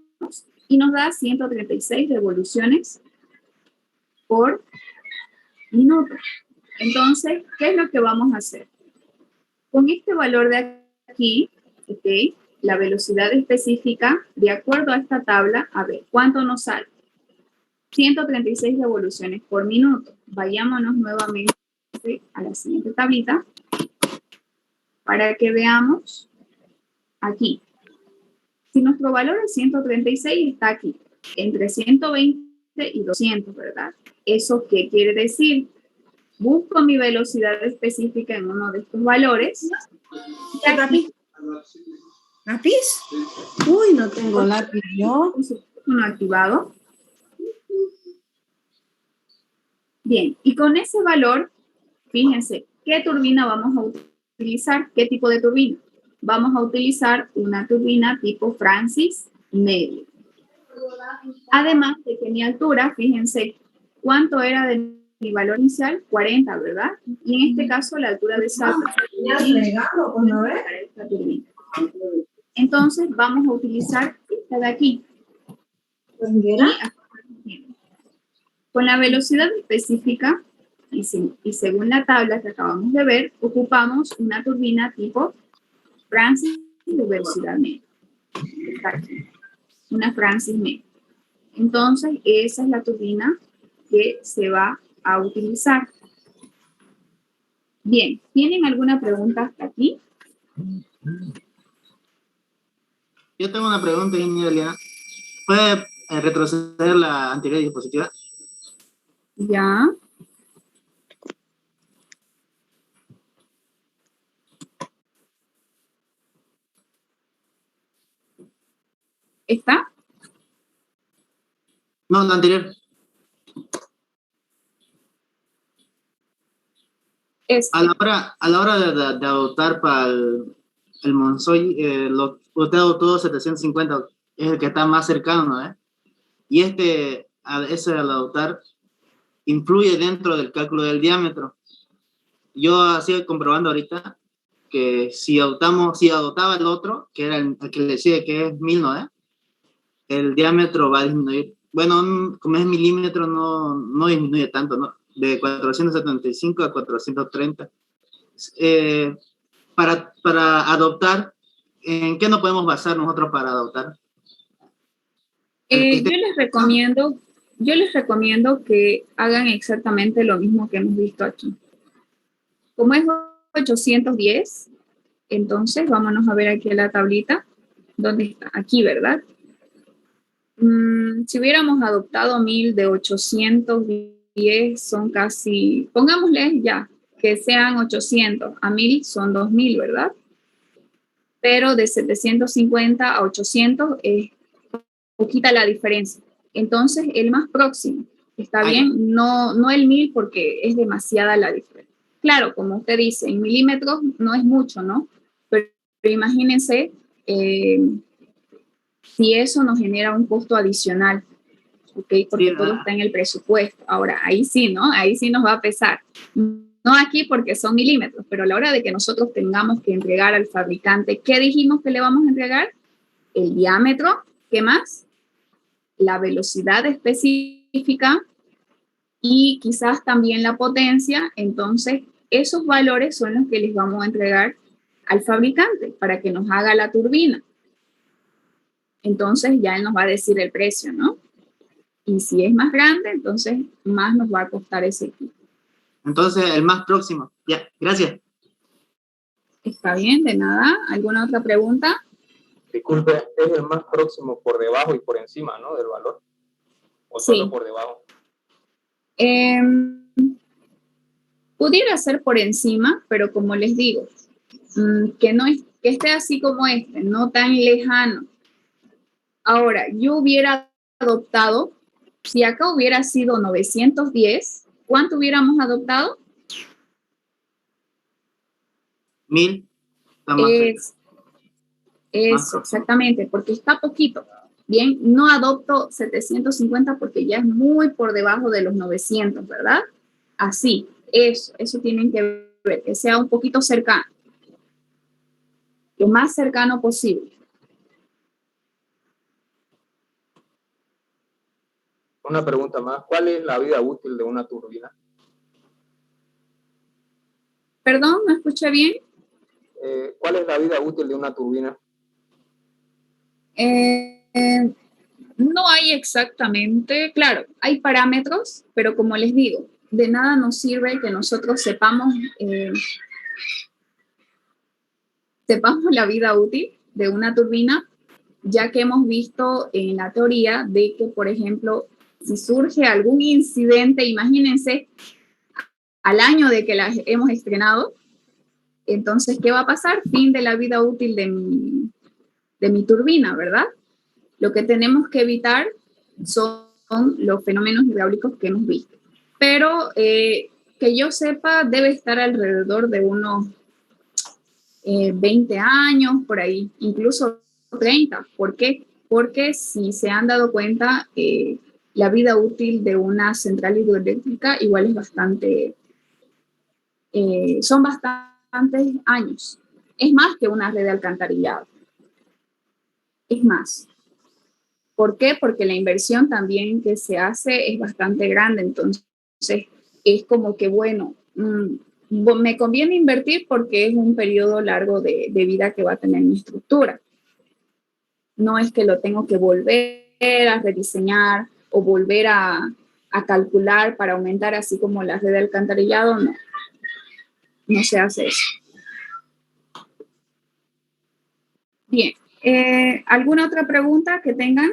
[SPEAKER 1] y nos da 136 revoluciones por minuto. Entonces, ¿qué es lo que vamos a hacer? Con este valor de aquí, ¿ok? La velocidad específica, de acuerdo a esta tabla, a ver, ¿cuánto nos sale? 136 revoluciones por minuto. Vayámonos nuevamente a la siguiente tablita para que veamos aquí. Si nuestro valor es 136, está aquí, entre 120 y 200, ¿verdad? ¿Eso qué quiere decir? Busco mi velocidad específica en uno de estos valores.
[SPEAKER 10] ¿Lápiz? Uy, no tengo lápiz yo.
[SPEAKER 1] Uno activado. Bien, y con ese valor, fíjense, ¿qué turbina vamos a utilizar? ¿Qué tipo de turbina? Vamos a utilizar una turbina tipo Francis medio. Además de que mi altura, fíjense, ¿cuánto era de mi valor inicial? 40, ¿verdad? Y en este caso, la altura de esta turbina. Entonces, vamos a utilizar esta de aquí. Con la velocidad específica, y según la tabla que acabamos de ver, ocupamos una turbina tipo Francis de velocidad media. Está aquí. Una Francis media. Entonces, esa es la turbina que se va a utilizar. Bien, ¿tienen alguna pregunta hasta aquí?
[SPEAKER 7] Yo tengo una pregunta, ingeniera. ¿Puede retroceder la anterior diapositiva?
[SPEAKER 1] Ya. ¿Está?
[SPEAKER 7] No, la anterior. A la hora de adoptar para el Monzoy, usted adoptó 750, es el que está más cercano, ¿eh? Y ese al adoptar influye dentro del cálculo del diámetro. Yo así comprobando ahorita, que si adoptaba el otro, que era el que le decía que es 1000, ¿no? El diámetro va a disminuir. Bueno, como es milímetro, no disminuye tanto, ¿no? De 475 a 430. Para adoptar, ¿en qué nos podemos basar nosotros para adoptar?
[SPEAKER 1] Yo les recomiendo que hagan exactamente lo mismo que hemos visto aquí. Como es 810, entonces vámonos a ver aquí en la tablita. ¿Dónde está? Aquí, ¿verdad? Si hubiéramos adoptado 1000 de 810, son casi, pongámosle ya, que sean 800, a 1000 son 2000, ¿verdad? Pero de 750 a 800 es poquita la diferencia. Entonces, el más próximo, ¿está bien? No el 1000 porque es demasiada la diferencia. Claro, como usted dice, en milímetros no es mucho, ¿no? Pero imagínense si eso nos genera un costo adicional, ¿ok? Porque todo está en el presupuesto. Ahora, ahí sí, ¿no? Ahí sí nos va a pesar. No aquí porque son milímetros, pero a la hora de que nosotros tengamos que entregar al fabricante, ¿qué dijimos que le vamos a entregar? El diámetro, ¿qué más? La velocidad específica y quizás también la potencia. Entonces, esos valores son los que les vamos a entregar al fabricante para que nos haga la turbina. Entonces, ya él nos va a decir el precio, ¿no? Y si es más grande, entonces más nos va a costar ese equipo.
[SPEAKER 7] Entonces, el más próximo. Ya, gracias.
[SPEAKER 1] Está bien, de nada. ¿Alguna otra pregunta?
[SPEAKER 11] Disculpe, es el más próximo por debajo y por encima, ¿no? Del valor. ¿O solo por debajo?
[SPEAKER 1] Pudiera ser por encima, pero como les digo, que esté así como este, no tan lejano. Ahora, yo hubiera adoptado, si acá hubiera sido 910, ¿cuánto hubiéramos adoptado?
[SPEAKER 7] 1000.
[SPEAKER 1] Eso, exactamente, porque está poquito. Bien, no adopto 750 porque ya es muy por debajo de los 900, ¿verdad? Así, eso tienen que ver, que sea un poquito cercano. Lo más cercano posible.
[SPEAKER 11] Una pregunta más. ¿Cuál es la vida útil de una turbina?
[SPEAKER 1] Perdón, ¿no escuché bien?
[SPEAKER 11] ¿Cuál es la vida útil de una turbina?
[SPEAKER 1] No hay exactamente, claro, hay parámetros, pero como les digo, de nada nos sirve que nosotros sepamos la vida útil de una turbina, ya que hemos visto en la teoría de que, por ejemplo, si surge algún incidente, imagínense, al año de que la hemos estrenado, entonces, ¿qué va a pasar? Fin de la vida útil de mi turbina, ¿verdad? Lo que tenemos que evitar son los fenómenos hidráulicos que hemos visto. Pero que yo sepa, debe estar alrededor de unos 20 años, por ahí, incluso 30. ¿Por qué? Porque si se han dado cuenta, la vida útil de una central hidroeléctrica igual es bastante, son bastantes años. Es más que una red de alcantarillado. Es más. ¿Por qué? Porque la inversión también que se hace es bastante grande. Entonces, es como que, bueno, me conviene invertir porque es un periodo largo de vida que va a tener mi estructura. No es que lo tengo que volver a rediseñar o volver a calcular para aumentar, así como la red de alcantarillado, no. No se hace eso. Bien. ¿Alguna otra pregunta que tengan?